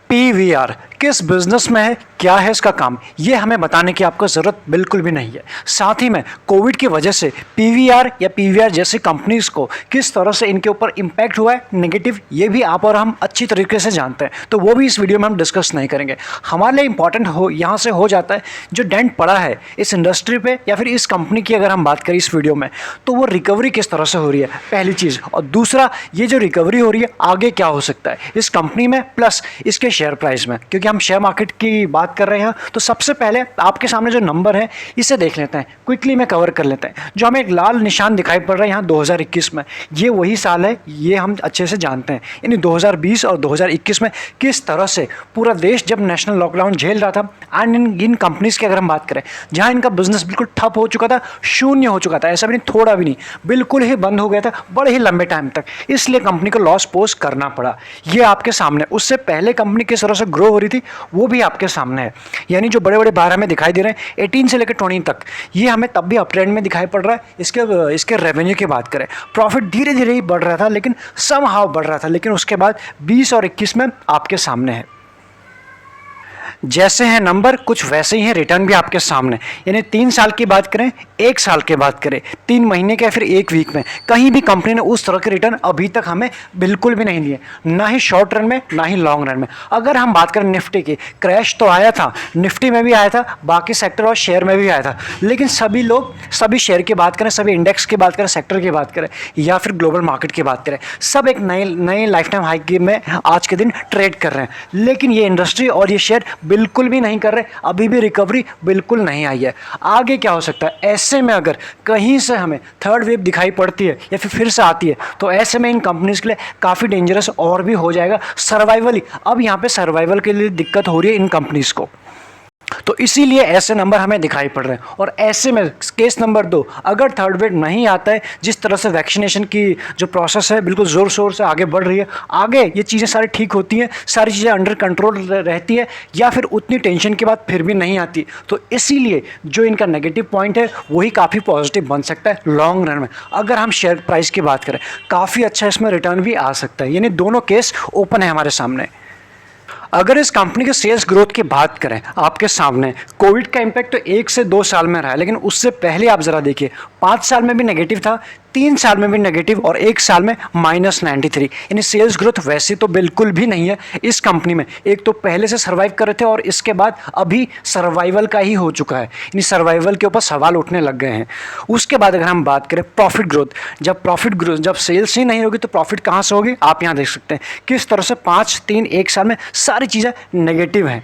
PVR किस business में है, क्या है इसका काम, ये हमें बताने की आपको ज़रूरत बिल्कुल भी नहीं है। साथ ही में कोविड की वजह से पीवीआर या पीवीआर जैसी कंपनीज़ को किस तरह से इनके ऊपर इम्पैक्ट हुआ है नेगेटिव, ये भी आप और हम अच्छी तरीके से जानते हैं, तो वो भी इस वीडियो में हम डिस्कस नहीं करेंगे। हमारे लिए इंपॉर्टेंट हो यहाँ से हो जाता है जो डेंट पड़ा है इस इंडस्ट्री पे या फिर इस कंपनी की अगर हम बात करें इस वीडियो में, तो वो रिकवरी किस तरह से हो रही है, पहली चीज़। और दूसरा, ये जो रिकवरी हो रही है आगे क्या हो सकता है इस कंपनी में प्लस इसके शेयर प्राइस में, क्योंकि हम शेयर मार्केट की बात कर रहे हैं। तो सबसे पहले आपके सामने जो नंबर है इसे देख लेते हैं, क्विकली में कवर कर लेते हैं। जो हमें एक लाल निशान दिखाई पड़ रहा है यहाँ 2021 में, ये वही साल है, ये हम अच्छे से जानते हैं। यानी 2020 और 2021 में किस तरह से पूरा देश जब नेशनल लॉकडाउन झेल रहा था एंड इन कंपनीज़ की अगर हम बात करें जहाँ इनका बिजनेस बिल्कुल ठप हो चुका था, शून्य हो चुका था, ऐसा भी नहीं थोड़ा भी नहीं, बिल्कुल ही बंद हो गया था बड़े ही लंबे टाइम तक, इसलिए कंपनी को लॉस पोस्ट करना पड़ा। ये आपके सामने, उससे पहले कंपनी किस तरह से ग्रो हो रही थी वो भी आपके सामने है। यानी जो बड़े बड़े बार हमें दिखाई दे रहे हैं 18 से लेकर 20 तक, ये हमें तब भी अपट्रेंड में दिखाई पड़ रहा है। इसके रेवेन्यू की बात करें, प्रॉफिट धीरे धीरे ही बढ़ रहा था, लेकिन समहाउ बढ़ रहा था, लेकिन उसके बाद 20 और 21 में आपके सामने है। जैसे हैं नंबर कुछ वैसे ही हैं रिटर्न भी आपके सामने। यानी 3 साल की बात करें, 1 साल की बात करें, 3 महीने के या फिर 1 वीक में, कहीं भी कंपनी ने उस तरह के रिटर्न अभी तक हमें बिल्कुल भी नहीं दिए, ना ही शॉर्ट रन में ना ही लॉन्ग रन में। अगर हम बात करें निफ्टी की, क्रैश तो आया था, निफ्टी में भी आया था, बाकी सेक्टर और शेयर में भी आया था, लेकिन सभी लोग सभी शेयर की बात करें, सभी इंडेक्स की बात करें, सेक्टर की बात करें या फिर ग्लोबल मार्केट की बात करें, सब एक नए लाइफ टाइम हाई में आज के दिन ट्रेड कर रहे हैं। लेकिन ये इंडस्ट्री और ये शेयर बिल्कुल भी नहीं कर रहे, अभी भी रिकवरी बिल्कुल नहीं आई है। आगे क्या हो सकता है ऐसे में, अगर कहीं से हमें थर्ड वेव दिखाई पड़ती है या फिर से आती है, तो ऐसे में इन कंपनीज के लिए काफ़ी डेंजरस और भी हो जाएगा सर्वाइवल ही। अब यहाँ पे सर्वाइवल के लिए दिक्कत हो रही है इन कंपनीज को, तो इसीलिए ऐसे नंबर हमें दिखाई पड़ रहे हैं। और ऐसे में केस नंबर 2, अगर थर्ड वेव नहीं आता है, जिस तरह से वैक्सीनेशन की जो प्रोसेस है बिल्कुल ज़ोर शोर से आगे बढ़ रही है, आगे ये चीज़ें सारी ठीक होती हैं, सारी चीज़ें अंडर कंट्रोल रहती है, या फिर उतनी टेंशन के बाद फिर भी नहीं आती, तो इसीलिए जो इनका नेगेटिव पॉइंट है वही काफ़ी पॉजिटिव बन सकता है लॉन्ग रन में। अगर हम शेयर प्राइस की बात करें, काफ़ी अच्छा इसमें रिटर्न भी आ सकता है। यानी दोनों केस ओपन है हमारे सामने। अगर इस कंपनी के सेल्स ग्रोथ की बात करें, आपके सामने कोविड का इम्पैक्ट तो 1 से 2 साल में रहा है, लेकिन उससे पहले आप ज़रा देखिए 5 साल में भी नेगेटिव था, 3 साल में भी नेगेटिव और 1 साल में -93। यानी सेल्स ग्रोथ वैसे तो बिल्कुल भी नहीं है इस कंपनी में। एक तो पहले से सर्वाइव कर रहे थे और इसके बाद अभी सर्वाइवल का ही हो चुका है, यानी सर्वाइवल के ऊपर सवाल उठने लग गए हैं। उसके बाद अगर हम बात करें प्रॉफिट ग्रोथ, जब सेल्स ही नहीं होगी तो प्रॉफिट कहाँ से होगी, आप यहाँ देख सकते हैं किस तरह से 5, 3, 1 साल में सारी चीज़ें नेगेटिव हैं।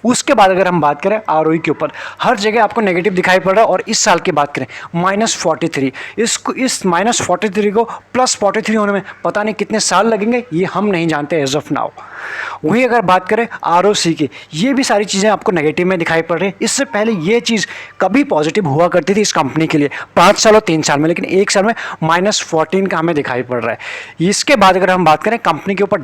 उसके बाद अगर हम बात करें आरओई के ऊपर, हर जगह आपको नेगेटिव दिखाई पड़ रहा है। और इस साल की बात करें -43, इस -43 को +43 होने में पता नहीं कितने साल लगेंगे, ये हम नहीं जानते एज ऑफ नाउ। वहीं अगर बात करें आरओसी की, ये भी सारी चीज़ें आपको नेगेटिव में दिखाई पड़ रही है। इससे पहले ये चीज़ कभी पॉजिटिव हुआ करती थी इस कंपनी के लिए 5 साल और 3 साल में, लेकिन 1 साल में -14 का हमें दिखाई पड़ रहा है। इसके बाद अगर हम बात करें कंपनी के ऊपर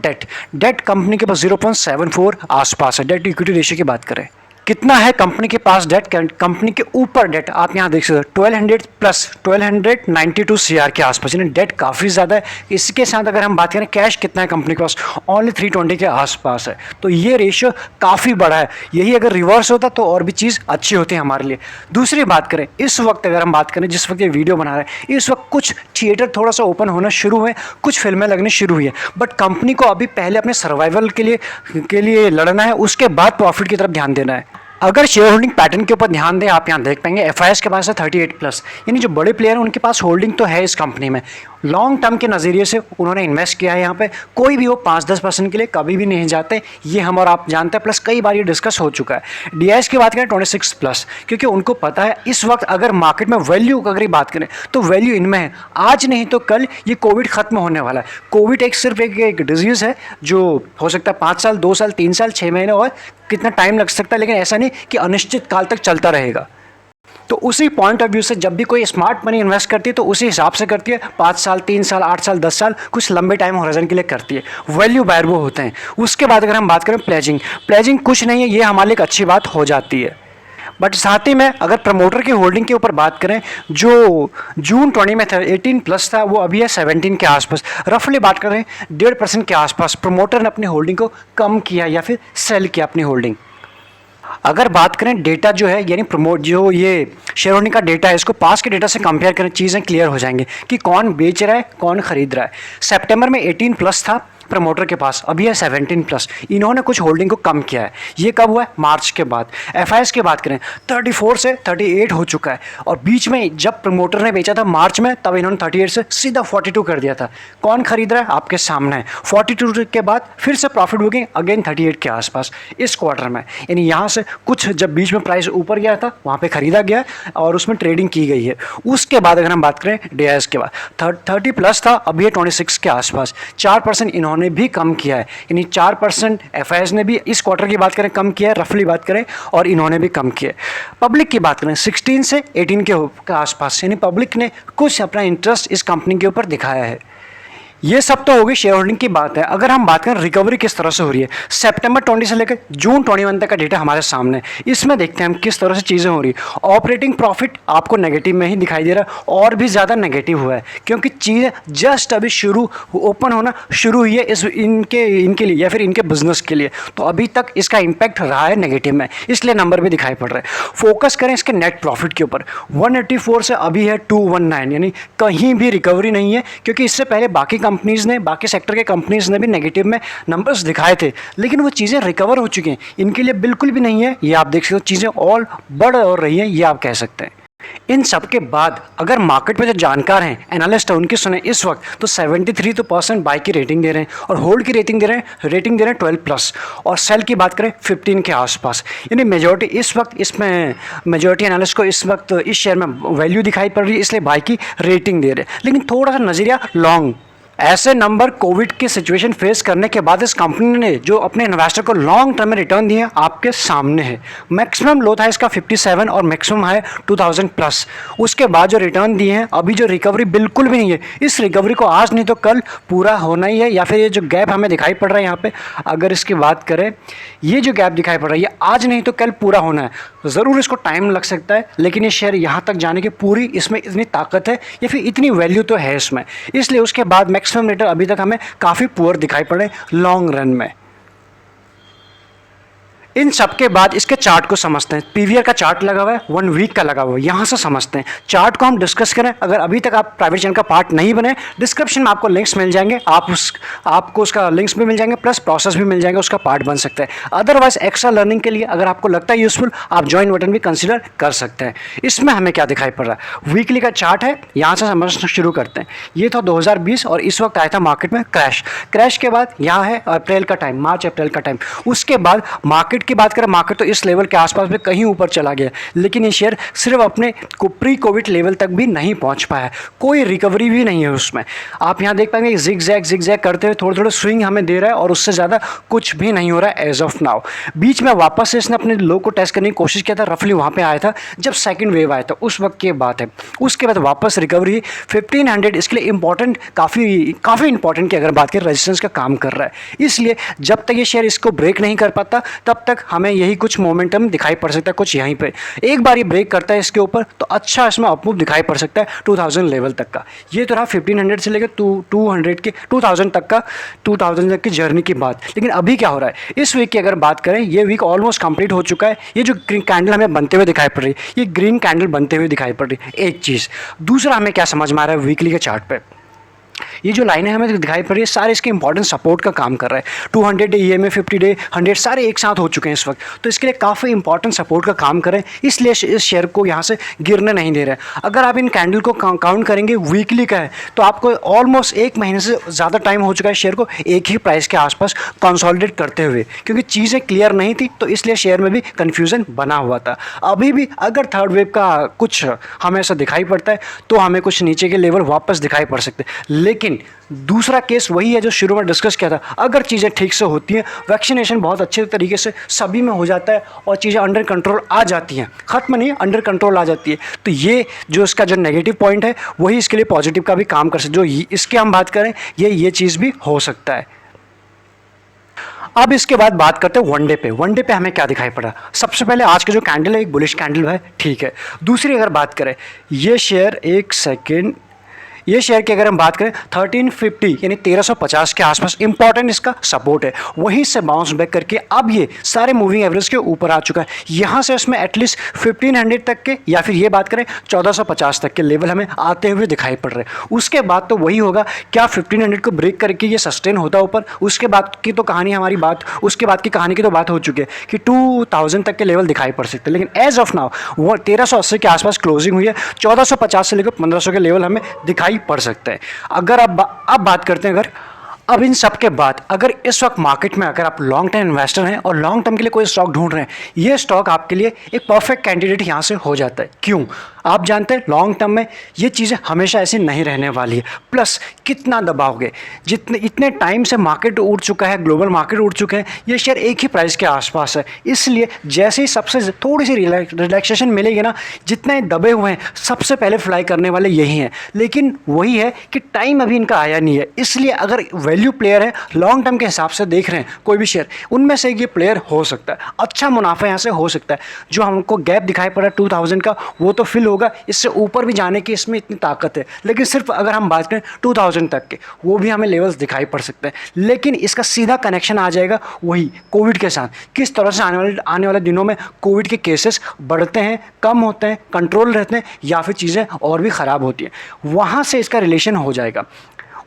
डेट कंपनी के पास 0.74 आसपास है। डेट इक्विटी रेशियो की बात करें, कितना है कंपनी के पास डेट, कंपनी के ऊपर डेट आप यहाँ देख सकते हो 1200 प्लस 1292 CR के आसपास, यानी डेट काफ़ी ज़्यादा है। इसके साथ अगर हम बात करें कैश कितना है कंपनी के पास, ओनली 320 के आसपास है, तो ये रेशियो काफ़ी बड़ा है। यही अगर रिवर्स होता तो और भी चीज़ अच्छी होती है हमारे लिए। दूसरी बात करें, इस वक्त अगर हम बात करें, जिस वक्त ये वीडियो बना रहे हैं, इस वक्त कुछ थिएटर थोड़ा सा ओपन होना शुरू हुए, कुछ फिल्में लगनी शुरू हुई है, बट कंपनी को अभी पहले अपने सर्वाइवल के लिए लड़ना है, उसके बाद प्रॉफिट की तरफ ध्यान देना है। अगर शेयर होल्डिंग पैटर्न के ऊपर ध्यान दें, आप यहाँ देख पाएंगे एफआईएस के पास है 38+, यानी जो बड़े प्लेयर हैं उनके पास होल्डिंग तो है इस कंपनी में। लॉन्ग टर्म के नज़रिए से उन्होंने इन्वेस्ट किया है यहाँ पे, कोई भी वो 5-10% के लिए कभी भी नहीं जाते, ये हम और आप जानते हैं, प्लस कई बार ये डिस्कस हो चुका है। डीआईएस की बात करें 26+, क्योंकि उनको पता है इस वक्त अगर मार्केट में वैल्यू अगर बात करें तो वैल्यू इनमें है। आज नहीं तो कल ये कोविड खत्म होने वाला है। कोविड सिर्फ एक डिजीज़ है जो हो सकता है 5 साल, 2 साल, 3 साल, 6 महीने और कितना टाइम लग सकता है, लेकिन ऐसा नहीं कि अनिश्चित काल तक चलता रहेगा। तो उसी पॉइंट ऑफ व्यू से जब भी कोई स्मार्ट मनी इन्वेस्ट करती है तो उसी हिसाब से करती है, 5 साल, 3 साल, 8 साल, 10 साल, कुछ लंबे टाइम होराइजन के लिए करती है। वैल्यू बायर वो होते हैं। उसके बाद अगर हम बात करें प्लेजिंग कुछ नहीं है, ये हमारे लिए एक अच्छी बात हो जाती है। बट साथ ही में अगर प्रमोटर की होल्डिंग के ऊपर बात करें, जो जून 20 में था 18+ था, वो अभी है 17 के आसपास। रफली बात करें 1.5% के आसपास प्रमोटर ने अपनी होल्डिंग को कम किया या फिर सेल किया अपनी होल्डिंग। अगर बात करें डेटा जो है, यानी प्रमोट जो ये शेयर होल्डिंग का डेटा है, इसको पास के डेटा से कंपेयर करें, चीज़ें क्लियर हो जाएंगी कि कौन बेच रहा है कौन खरीद रहा है। सितंबर में 18+ था प्रमोटर के पास, अभी है 17+। इन्होंने कुछ होल्डिंग को कम किया है। ये कब हुआ है? मार्च के बाद। एफआईएस की बात करें 34 से 38 हो चुका है, और बीच में जब प्रमोटर ने बेचा था मार्च में, तब इन्होंने 38 से सीधा 42 कर दिया था। कौन खरीद रहा है? आपके सामने है। 42 के बाद फिर से प्रॉफिट बुकिंग अगेन 38 के आसपास इस क्वार्टर में। यानी यहाँ से कुछ जब बीच में प्राइस ऊपर गया था वहाँ पे खरीदा गया और उसमें ट्रेडिंग की गई है। उसके बाद अगर हम बात करें DIS के बाद 30+ था, अभी है 26 के आसपास। 4% इन्होंने भी कम किया है, यानी 4% एफआईएस ने भी इस क्वार्टर की बात करें कम किया है, रफली बात करें, और इन्होंने भी कम किया है। पब्लिक की बात करें 16 से 18 के आसपास, यानी पब्लिक ने कुछ अपना इंटरेस्ट इस कंपनी के ऊपर दिखाया है। ये सब तो होगी शेयर होल्डिंग की बात है। अगर हम बात करें रिकवरी किस तरह से हो रही है, सितंबर 20 से लेकर जून 21 तक का डेटा हमारे सामने है। इसमें देखते हैं हम किस तरह से चीज़ें हो रही है। ऑपरेटिंग प्रॉफिट आपको नेगेटिव में ही दिखाई दे रहा है, और भी ज़्यादा नेगेटिव हुआ है क्योंकि चीज़ें जस्ट अभी ओपन होना शुरू हुई है इनके लिए या फिर इनके बिजनेस के लिए। तो अभी तक इसका इम्पैक्ट रहा है नेगेटिव में, इसलिए नंबर भी दिखाई पड़ रहा है। फोकस करें इसके नेट प्रॉफिट के ऊपर। 184 से अभी है 219, यानी कहीं भी रिकवरी नहीं है, क्योंकि इससे पहले बाकी कंपनीज़ ने, बाकी सेक्टर के कंपनीज़ ने भी नेगेटिव में नंबर्स दिखाए थे, लेकिन वो चीज़ें रिकवर हो चुकी हैं। इनके लिए बिल्कुल भी नहीं है, ये आप देख सकते हो, चीज़ें और बढ़ और रही हैं, ये आप कह सकते हैं। इन सब के बाद अगर मार्केट में जो जानकार हैं, एनालिस्ट हैं, उनकी सुने इस वक्त तो 73% बाई की रेटिंग दे रहे हैं, और होल्ड की रेटिंग दे रहे हैं 12+, और सेल की बात करें 15 के आसपास। यानी मेजॉरिटी इस वक्त इसमें मेजॉरिटी एनालिस्ट को इस वक्त इस शेयर में वैल्यू दिखाई पड़ रही है, इसलिए बाई की रेटिंग दे रहे हैं। लेकिन थोड़ा सा नज़रिया लॉन्ग, ऐसे नंबर कोविड की सिचुएशन फेस करने के बाद इस कंपनी ने जो अपने इन्वेस्टर को लॉन्ग टर्म में रिटर्न दिए आपके सामने है। मैक्सिमम लो था इसका 57 और मैक्सिमम है 2000+। उसके बाद जो रिटर्न दिए हैं, अभी जो रिकवरी बिल्कुल भी नहीं है। इस रिकवरी को आज नहीं तो कल पूरा होना ही है, या फिर ये जो गैप हमें दिखाई पड़ रहा है यहाँ पे, अगर इसकी बात करें, ये जो गैप दिखाई पड़ रहा है ये आज नहीं तो कल पूरा होना है। ज़रूर इसको टाइम लग सकता है, लेकिन ये शेयर यहाँ तक जाने की पूरी इसमें इतनी ताकत है या फिर इतनी वैल्यू तो है इसमें, इसलिए उसके बाद मैक्सिमम रिटर्न अभी तक हमें काफ़ी पुअर दिखाई पड़े लॉन्ग रन में। इन सब के बाद इसके चार्ट को समझते हैं। पीवीआर का चार्ट लगा हुआ है, 1 वीक का लगा हुआ है, यहाँ से समझते हैं चार्ट को हम डिस्कस करें। अगर अभी तक आप प्राइवेट चैनल का पार्ट नहीं बने, डिस्क्रिप्शन में आपको लिंक्स मिल जाएंगे, आपको उसका लिंक्स भी मिल जाएंगे, प्लस प्रोसेस भी मिल जाएंगे, उसका पार्ट बन सकता है। अदरवाइज एक्स्ट्रा लर्निंग के लिए अगर आपको लगता है यूजफुल, आप ज्वाइन बटन भी कंसिडर कर सकते हैं। इसमें हमें क्या दिखाई पड़ रहा है, वीकली का चार्ट है, यहाँ से समझना शुरू करते हैं। ये था 2020 और इस वक्त आया था मार्केट में क्रैश के बाद यहाँ है अप्रैल का टाइम, मार्च अप्रैल का टाइम। उसके बाद मार्केट की बात करें, मार्केट तो इस लेवल के आसपास में कहीं ऊपर चला गया, लेकिन ये शेयर सिर्फ अपने प्री कोविड लेवल तक भी नहीं पहुंच पाया, कोई रिकवरी भी नहीं है उसमें। आप यहाँ देख पाएंगे जिग जैग करते हुए थोड़े थोड़े स्विंग हमें दे रहा है, और उससे ज़्यादा कुछ भी नहीं हो रहा है एज ऑफ नाउ। बीच में वापस से इसने अपने लो को टेस्ट करने की कोशिश किया था, रफली वहाँ पे आया था जब सेकंड वेव आया था, उस वक्त की बात है। उसके बाद वापस रिकवरी 1500 इसके लिए इंपॉर्टेंट, काफ़ी इंपॉर्टेंट की अगर बात करें रेजिस्टेंस का काम कर रहा है। इसलिए जब तक ये शेयर इसको ब्रेक नहीं कर पाता, तब तक हमें यही कुछ मोमेंटम दिखाई पड़ सकता है कुछ यहीं पे। एक बार ये ब्रेक करता है इसके ऊपर तो अच्छा इसमें अपमूव दिखाई पड़ सकता है 2000 लेवल तक का। ये तो रहा 1500 से लेकर 2000 तक की जर्नी की बात। लेकिन अभी क्या हो रहा है, इस वीक की अगर बात करें, ये वीक ऑलमोस्ट कंप्लीट हो चुका है। ये जो ग्रीन कैंडल हमें बनते हुए दिखाई पड़ रही है, ये ग्रीन कैंडल बनते हुए दिखाई पड़ रही है, एक चीज़। दूसरा हमें क्या समझ में आ रहा है वीकली के चार्ट पे, ये जो लाइनें हमें दिखाई पड़ रही है सारे इसके इंपॉर्टेंट सपोर्ट का काम कर रहा है। 200 डे EMA, 50 डे, 100 सारे एक साथ हो चुके हैं इस वक्त, तो इसके लिए काफ़ी इंपॉर्टेंट सपोर्ट का काम कर रहे हैं, इसलिए इस शेयर को यहाँ से गिरने नहीं दे रहे हैं। अगर आप इन कैंडल को काउंट करेंगे, वीकली का है, तो आपको ऑलमोस्ट 1 महीने से ज़्यादा टाइम हो चुका है शेयर को एक ही प्राइस के आसपास कंसोलिडेट करते हुए, क्योंकि चीज़ें क्लियर नहीं थी, तो इसलिए शेयर में भी कन्फ्यूज़न बना हुआ था। अभी भी अगर थर्ड वेव का कुछ हमें ऐसा दिखाई पड़ता है तो हमें कुछ नीचे के लेवल वापस दिखाई पड़ सकते हैं। लेकिन दूसरा केस वही है जो शुरू में डिस्कस किया था, अगर चीज़ें ठीक से होती हैं, वैक्सीनेशन बहुत अच्छे तरीके से सभी में हो जाता है और चीज़ें अंडर कंट्रोल आ जाती हैं, ख़त्म नहीं, अंडर कंट्रोल आ जाती है, तो ये जो इसका जो नेगेटिव पॉइंट है वही इसके लिए पॉजिटिव का भी काम कर सकते। जो इसके हम बात करें, ये चीज़ भी हो सकता है। अब इसके बाद बात करते हैं वनडे पे। वनडे पे हमें क्या दिखाई पड़ा? सबसे पहले आज का जो कैंडल है एक बुलिश कैंडल है, ठीक है। दूसरी अगर बात करें ये शेयर, एक सेकेंड, ये शेयर की अगर हम बात करें 1350 यानी 1350 के आसपास इंपॉर्टेंट इसका सपोर्ट है, वहीं से बाउंस बैक करके अब ये सारे मूविंग एवरेज के ऊपर आ चुका है। यहाँ से इसमें एटलीस्ट 1500 तक के या फिर ये बात करें 1450 तक के लेवल हमें आते हुए दिखाई पड़ रहे हैं। उसके बाद तो वही होगा, क्या 1500 को ब्रेक करके ये सस्टेन होता है ऊपर? उसके बाद की तो कहानी हमारी बात, उसके बाद की कहानी की तो बात हो चुकी है कि 2000 तक के लेवल दिखाई पड़ सकते हैं, लेकिन एज ऑफ नाउ वो 1380 के आसपास क्लोजिंग हुई है। 1450 से लेकर 1500 के लेवल हमें दिखाई पड़ सकता है। अगर अब बात करते हैं, अगर अब इन सब के बाद अगर इस वक्त मार्केट में अगर आप लॉन्ग टर्म इन्वेस्टर हैं और लॉन्ग टर्म के लिए कोई स्टॉक ढूंढ रहे हैं, ये स्टॉक आपके लिए एक परफेक्ट कैंडिडेट यहाँ से हो जाता है। क्यों? आप जानते हैं लॉन्ग टर्म में ये चीज़ें हमेशा ऐसी नहीं रहने वाली है। प्लस कितना दबाओगे, जितने इतने टाइम से मार्केट उठ चुका है, ग्लोबल मार्केट उठ चुके हैं, ये शेयर एक ही प्राइस के आसपास है। इसलिए जैसे ही सबसे थोड़ी सी रिलैक्सेशन मिलेगी ना, जितने दबे हुए हैं सबसे पहले फ्लाई करने वाले यही हैं। लेकिन वही है कि टाइम अभी इनका आया नहीं है। इसलिए अगर वैल्यू प्लेयर है, लॉन्ग टर्म के हिसाब से देख रहे हैं कोई भी शेयर, उनमें से ये प्लेयर हो सकता है, अच्छा मुनाफा यहाँ से हो सकता है। जो हमको गैप दिखाई पड़ा 2000 का, वो तो फिल होगा, इससे ऊपर भी जाने की इसमें इतनी ताकत है। लेकिन सिर्फ अगर हम बात करें 2000 तक के, वो भी हमें लेवल्स दिखाई पड़ सकते हैं। लेकिन इसका सीधा कनेक्शन आ जाएगा वही कोविड के साथ, किस तरह से आने वाले दिनों में कोविड के केसेस बढ़ते हैं, कम होते हैं, कंट्रोल रहते हैं, या फिर चीज़ें और भी ख़राब होती हैं, वहाँ से इसका रिलेशन हो जाएगा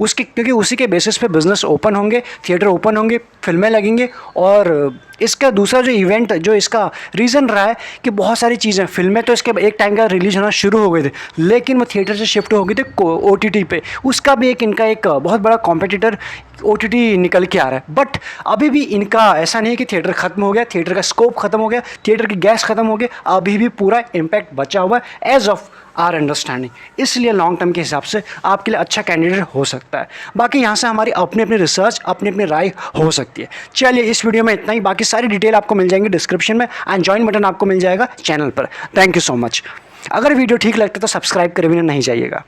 उसके, क्योंकि उसी के बेसिस पे बिज़नेस ओपन होंगे, थिएटर ओपन होंगे, फिल्में लगेंगे। और इसका दूसरा जो इवेंट, जो इसका रीज़न रहा है कि बहुत सारी चीज़ें, फिल्में तो इसके एक टाइम का रिलीज होना शुरू हो गए थे, लेकिन वो थिएटर से शिफ्ट हो गए थे OTT पे। उसका भी इनका एक बहुत बड़ा कॉम्पिटिटर OTT निकल के आ रहा है। बट अभी भी इनका ऐसा नहीं है कि थिएटर ख़त्म हो गया, थिएटर का स्कोप ख़त्म हो गया, थिएटर की गैस ख़त्म हो गया, अभी भी पूरा इम्पैक्ट बचा हुआ है एज ऑफ आर अंडरस्टैंडिंग। इसलिए लॉन्ग टर्म के हिसाब से आपके लिए अच्छा कैंडिडेट हो सकता है। बाकी यहाँ से हमारी अपनी अपनी रिसर्च, अपनी अपनी राय हो सकती है। चलिए इस वीडियो में इतना ही, बाकी सारी डिटेल आपको मिल जाएंगी डिस्क्रिप्शन में, एंड ज्वाइन बटन आपको मिल जाएगा चैनल पर। Thank you so much. अगर वीडियो ठीक लगता है तो सब्सक्राइब करे बिना नहीं जाइएगा।